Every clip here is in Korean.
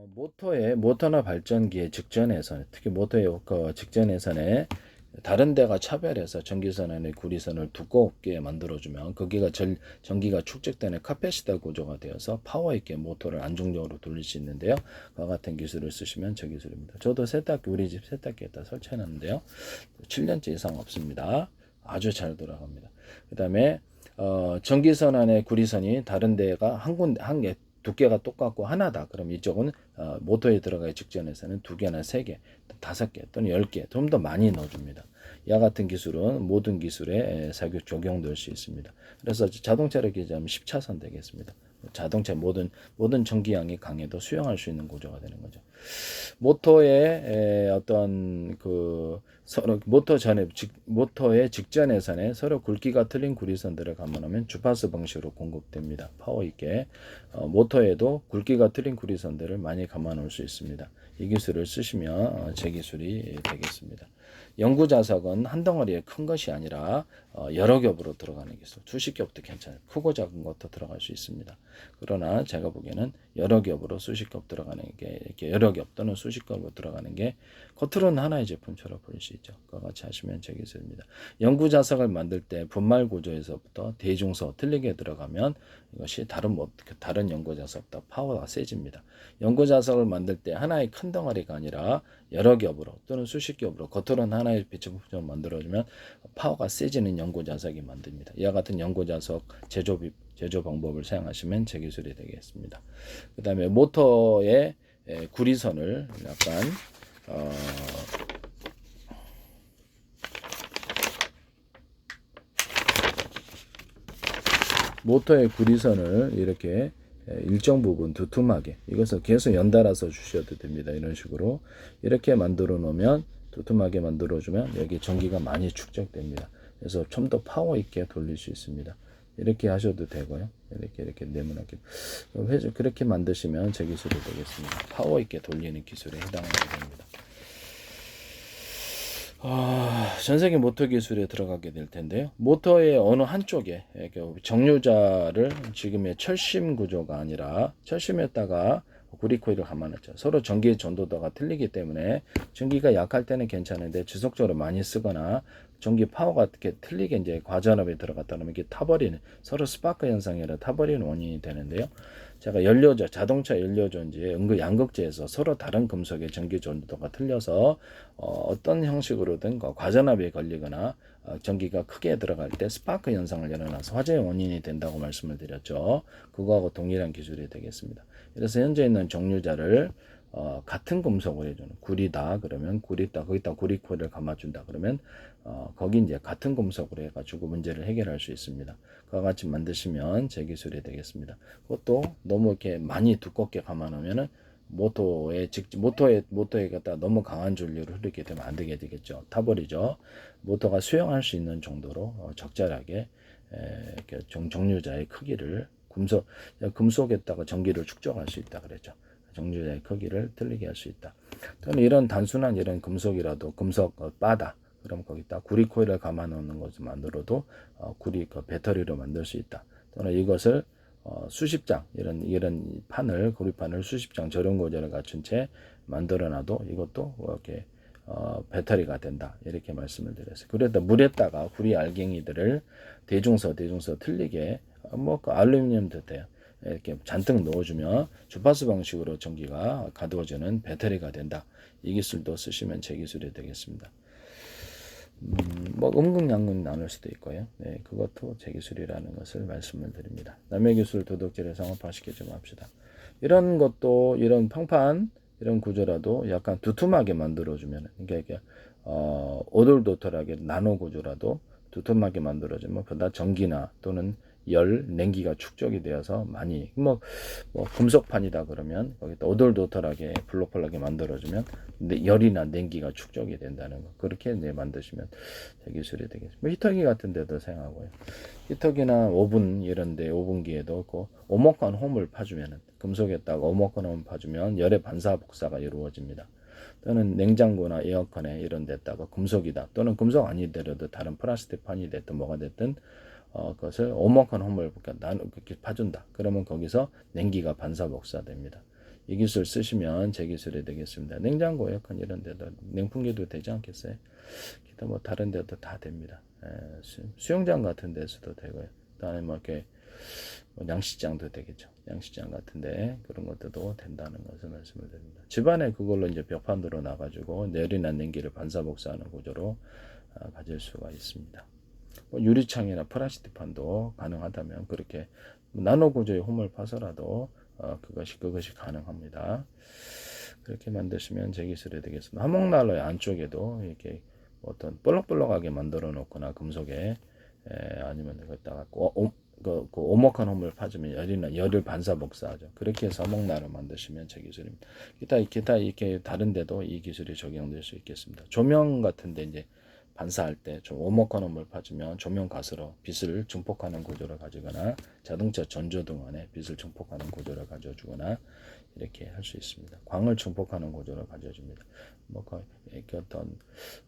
모터나 발전기의 직전에서 특히 모터의 직전에서는 다른 데가 차별해서 전기선 안에 구리선을 두껍게 만들어주면 거기가 전기가 축적되는 카패시터 구조가 되어서 파워 있게 모터를 안정적으로 돌릴 수 있는데요. 그와 같은 기술을 쓰시면 저 기술입니다. 저도 세탁기 우리 집 세탁기에다 설치해놨는데요. 7년째 이상 없습니다. 아주 잘 돌아갑니다. 그 다음에 전기선 안에 구리선이 다른 데가 한 개 두께가 똑같고 하나다. 그럼 이쪽은 모터에 들어가기 직전에서는 2개나 3개, 5개 또는 10개 좀 더 많이 넣어줍니다. 이와 같은 기술은 모든 기술에 적용될 수 있습니다. 그래서 자동차를 기재하면 10차선 되겠습니다. 자동차 모든 전기양이 강해도 수용할 수 있는 구조가 되는 거죠. 모터의 어떤 서로 모터의 직전에선에 서로 굵기가 틀린 구리선들을 감안하면 주파수 방식으로 공급됩니다. 파워 있게 모터에도 굵기가 틀린 구리선들을 많이 감안할 수 있습니다. 이 기술을 쓰시면 제 기술이 되겠습니다. 연구 자석은 한 덩어리의 큰 것이 아니라 여러 겹으로 들어가는 기술. 수십 겹도 괜찮아요. 크고 작은 것도 들어갈 수 있습니다. 그러나 제가 보기에는 여러 겹으로 수십 겹 들어가는 게 이렇게 여러 겹 또는 수십 겹으로 들어가는 게 겉으로는 하나의 제품처럼 보일 수 있죠. 그와 같이 하시면 제 기술입니다. 연구 자석을 만들 때 분말 구조에서부터 대중소 틀리게 들어가면 이것이 다른 연구 자석보다 파워가 세집니다. 연구 자석을 만들 때 하나의 큰 덩어리가 아니라 여러 겹으로 또는 수십 겹으로 겉으로는 하나의 제품처럼 만들어주면 파워가 세지는 연고 자석이 만듭니다. 이와 같은 연고 자석 제조 방법을 사용하시면 제 기술이 되겠습니다. 그 다음에 모터의 구리선을 약간 모터의 구리선을 이렇게 일정 부분 두툼하게 이것을 계속 연달아서 주셔도 됩니다. 이런 식으로 이렇게 만들어 놓으면 두툼하게 만들어 주면 여기 전기가 많이 축적됩니다. 그래서 좀 더 파워 있게 돌릴 수 있습니다. 이렇게 하셔도 되고요. 이렇게 네모나게 그렇게 만드시면 제 기술이 되겠습니다. 파워 있게 돌리는 기술에 해당하게 됩니다. 전세계 모터 기술에 들어가게 될 텐데요. 모터의 어느 한쪽에 정류자를 지금의 철심 구조가 아니라 철심에다가 구리코일을 감아놨죠. 서로 전기의 전도도가 틀리기 때문에 전기가 약할 때는 괜찮은데 지속적으로 많이 쓰거나 전기 파워가 이렇게 틀리게 이제 과전압에 들어갔다 그러면 이게 타버리는 서로 스파크 현상이 아니라 타버리는 원인이 되는데요. 제가 자동차 연료전지의 양극재에서 서로 다른 금속의 전기 전도도가 틀려서 어떤 형식으로든 과전압에 걸리거나 전기가 크게 들어갈 때 스파크 현상을 일어나서 화재의 원인이 된다고 말씀을 드렸죠. 그거하고 동일한 기술이 되겠습니다. 그래서 현재 있는 정류자를 같은 금속을 해주는 구리다 그러면 거기다 구리코일을 감아준다 그러면 거기 이제 같은 금속으로 해가지고 문제를 해결할 수 있습니다. 그와 같이 만드시면 제 기술이 되겠습니다. 그것도 너무 이렇게 많이 두껍게 감아놓으면은 모터에 갖다 너무 강한 전류를 흐르게 되면 안 되게 되겠죠. 타버리죠. 모터가 수용할 수 있는 정도로 적절하게 정류자의 크기를 금속에다가 전기를 축적할 수 있다 그랬죠. 정류자의 크기를 틀리게 할 수 있다. 또는 이런 단순한 이런 금속이라도 금속 바다 그럼 거기다 구리 코일을 감아 놓는 것만으로도 배터리로 만들 수 있다. 또는 이것을 수십 장 이런 구리판을 수십 장 저렴 고제를 갖춘 채 만들어놔도 이것도 이렇게 배터리가 된다 이렇게 말씀을 드렸어요. 그래도 물에다가 구리 알갱이들을 대중서 틀리게 알루미늄도 돼요. 이렇게 잔뜩 넣어주면 주파수 방식으로 전기가 가두어지는 배터리가 된다. 이 기술도 쓰시면 제 기술이 되겠습니다. 음극양극 나눌 수도 있고요. 네, 그것도 제 기술이라는 것을 말씀을 드립니다. 남의 기술 도덕질에 상업화시키지 맙시다. 이런 것도 이런 평판 이런 구조라도 약간 두툼하게 만들어주면 그러니까 오돌도돌하게 나노 구조라도 두툼하게 만들어주면 보다 전기나 또는 냉기가 축적이 되어서 많이 금속판이다 그러면 거기다 오돌도돌하게 블록블록하게 만들어주면 열이나 냉기가 축적이 된다는 거 그렇게 만드시면 기술이 되겠습니다. 히터기 같은 데도 사용하고요. 히터기나 오븐 이런데 오븐기에도 오목한 홈을 파주면은 금속에다가 오목한 홈을 파주면 열의 반사 복사가 이루어집니다. 또는 냉장고나 에어컨에 이런 데다가 금속이다 또는 금속 아니더라도 다른 플라스틱 판이 됐든 뭐가 됐든 그것을 오목한 홈을 이렇게 파준다. 그러면 거기서 냉기가 반사 복사됩니다. 이 기술 쓰시면 제 기술이 되겠습니다. 냉장고, 에어컨 이런 데도 냉풍기도 되지 않겠어요? 기타 뭐 다른 데도 다 됩니다. 수영장 같은 데서도 되고요. 그다음에 뭐 이렇게 뭐 양식장도 되겠죠. 양식장 같은데 그런 것들도 된다는 것을 말씀을 드립니다. 집안에 그걸로 이제 벽판으로 놔가지고 내리난 냉기를 반사복사하는 구조로 가질 수가 있습니다. 뭐 유리창이나 플라스틱판도 가능하다면 그렇게 나노 구조의 홈을 파서라도 그것이 가능합니다. 그렇게 만드시면 제 기술이 되겠습니다. 화목난로의 안쪽에도 이렇게 어떤 볼록볼록하게 만들어 놓거나 금속에 아니면 거기다가 그 오목한 홈을 파주면 열을 반사 복사하죠. 그렇게 해서 화목난로 만드시면 제 기술입니다. 기타 이렇게 다른 데도 이 기술이 적용될 수 있겠습니다. 조명 같은데 이제 반사할 때 좀 오목한 홈을 파주면 조명 가스로 빛을 증폭하는 구조를 가지거나 자동차 전조등 안에 빛을 증폭하는 구조를 가져주거나 이렇게 할 수 있습니다. 광을 증폭하는 구조를 가져줍니다. 뭐 어떤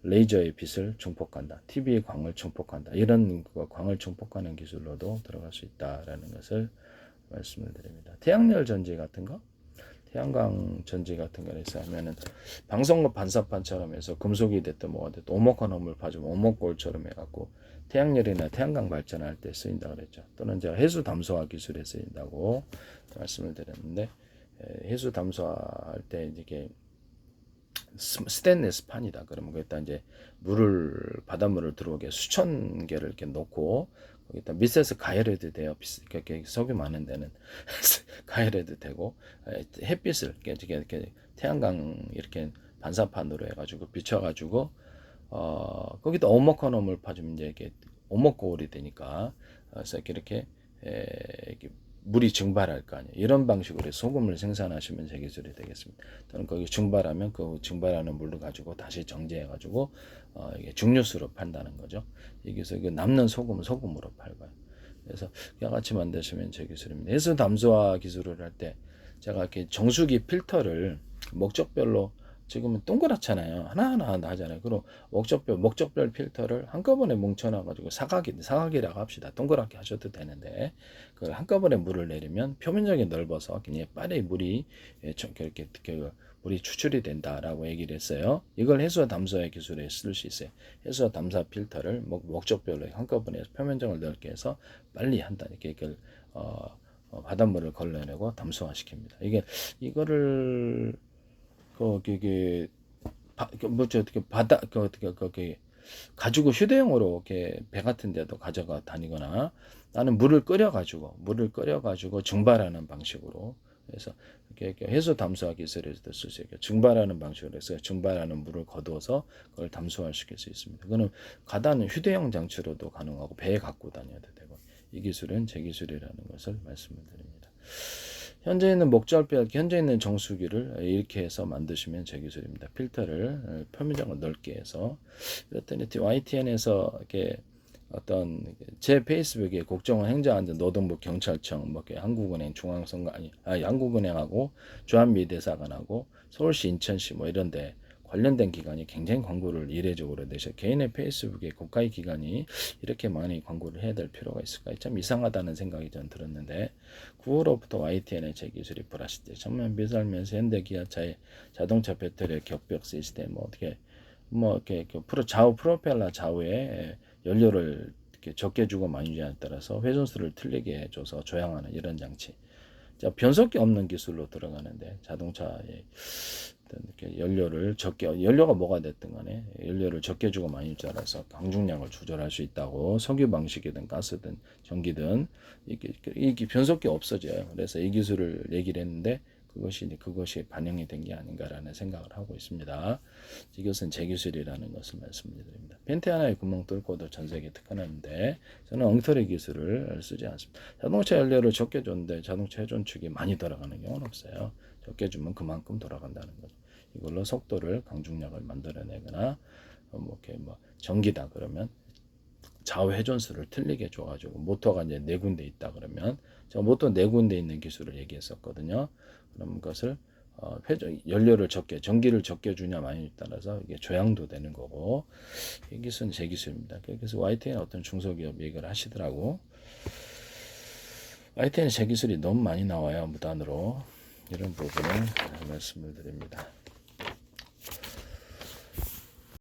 레이저의 빛을 증폭한다, TV의 광을 증폭한다, 이런 광을 증폭하는 기술로도 들어갈 수 있다라는 것을 말씀을 드립니다. 태양열 전지 같은 거, 태양광 전지 같은 거를 하면은 방송국 반사판처럼 해서 금속이 됐든 뭐가 됐든 오목한 홈을 파주면 오목골처럼 해갖고 태양열이나 태양광 발전할 때 쓰인다 그랬죠. 또는 제가 해수 담소화 기술에 쓰인다고 말씀을 드렸는데, 해수 담소할 때 이게 스테인리스 판이다. 그러면 거기다 이제 바닷물을 들어오게 수천 개를 이렇게 놓고 거기다 밑에서 가열해도 돼요. 이렇게 석유 많은 데는 가열해도 되고, 햇빛을 이렇게 태양광 이렇게 반사판으로 해가지고 비춰가지고 거기다 오목한 홈을 파주면 이제 이렇게 오목거울이 되니까, 그래서 이렇게 물이 증발할 거 아니에요. 이런 방식으로 소금을 생산하시면 제 기술이 되겠습니다. 또는 거기 증발하면 그 증발하는 물을 가지고 다시 정제해가지고 이게 증류수로 판다는 거죠. 이 기술, 남는 소금은 소금으로 팔고요. 그래서 이와 같이 만드시면 제 기술입니다. 해수 담소화 기술을 할 때 제가 이렇게 정수기 필터를 목적별로, 지금은 동그랗잖아요. 하나하나 하잖아요. 그럼 목적별 필터를 한꺼번에 뭉쳐놔가지고 사각이라고 합시다. 동그랗게 하셔도 되는데, 그걸 한꺼번에 물을 내리면 표면적이 넓어서 그냥 빠르게 물이 추출이 된다라고 얘기를 했어요. 이걸 해수와 담소의 기술에 쓸 수 있어요. 해수와 담소 필터를 목적별로 한꺼번에 표면적을 넓게 해서 빨리 한다. 이렇게 바닷물을 걸러내고 담소화시킵니다. 이거를 어떻게 가지고 휴대용으로 이렇게 배 같은 데도 가져가 다니거나, 나는 물을 끓여가지고 증발하는 방식으로 해서 이렇게 해수 담수화 기술에서도 쓸 수 있게 증발하는 방식으로 해서 증발하는 물을 거두어서 그걸 담수화시킬 수 있습니다. 그거는 가다는 휴대용 장치로도 가능하고 배에 갖고 다녀도 되고, 이 기술은 제 기술이라는 것을 말씀을 드립니다. 현재 있는 정수기를 이렇게 해서 만드시면 제 기술입니다. 필터를 표면적을 넓게 해서, 그랬더니 YTN에서 이렇게 어떤 제 페이스북에 국정원 행정안전 노동부 경찰청 한국은행 중앙선거 한국은행하고 주한미대사관하고 서울시 인천시 이런데 관련된 기관이 굉장히 광고를 이례적으로 내셔. 개인의 페이스북에 국가의 기관이 이렇게 많이 광고를 해야 될 필요가 있을까? 참 이상하다는 생각이 전 들었는데, 9월부터 YTN의 제 기술이 불하시대. 전면 비살면서 현대기아차의 자동차 배터리 격벽 시스템 이렇게 좌우 프로펠러 좌우에 연료를 이렇게 적게 주고 많이 주냐에 따라서 회전수를 틀리게 해줘서 조향하는 이런 장치. 변속기 없는 기술로 들어가는데, 자동차에 이렇게 연료가 뭐가 됐든 간에 연료를 적게 주고 많이 주라서 강중량을 조절할 수 있다고, 석유 방식이든 가스든 전기든 이게 변속기 없어져요. 그래서 이 기술을 얘기를 했는데 그것이 반영이 된 게 아닌가라는 생각을 하고 있습니다. 이것은 제 기술이라는 것을 말씀드립니다. 벤트 하나에 구멍 뚫고도 전 세계 특허나는데, 저는 엉터리 기술을 쓰지 않습니다. 자동차 연료를 적게 줬는데 자동차 회전축이 많이 돌아가는 경우는 없어요. 적게 주면 그만큼 돌아간다는 거죠. 이걸로 속도를, 강중량을 만들어내거나 전기다 그러면 좌우 회전수를 틀리게 줘가지고, 모터가 이제 4군데 있다 그러면 제가 모터 4군데 있는 기술을 얘기했었거든요. 그럼 그것을 연료를 전기를 적게 주냐 많이 따라서 이게 조향도 되는 거고, 이 기술은 제 기술입니다. 그래서 YTN 어떤 중소기업 얘기를 하시더라고. YTN 제 기술이 너무 많이 나와요, 무단으로. 이런 부분을 말씀을 드립니다.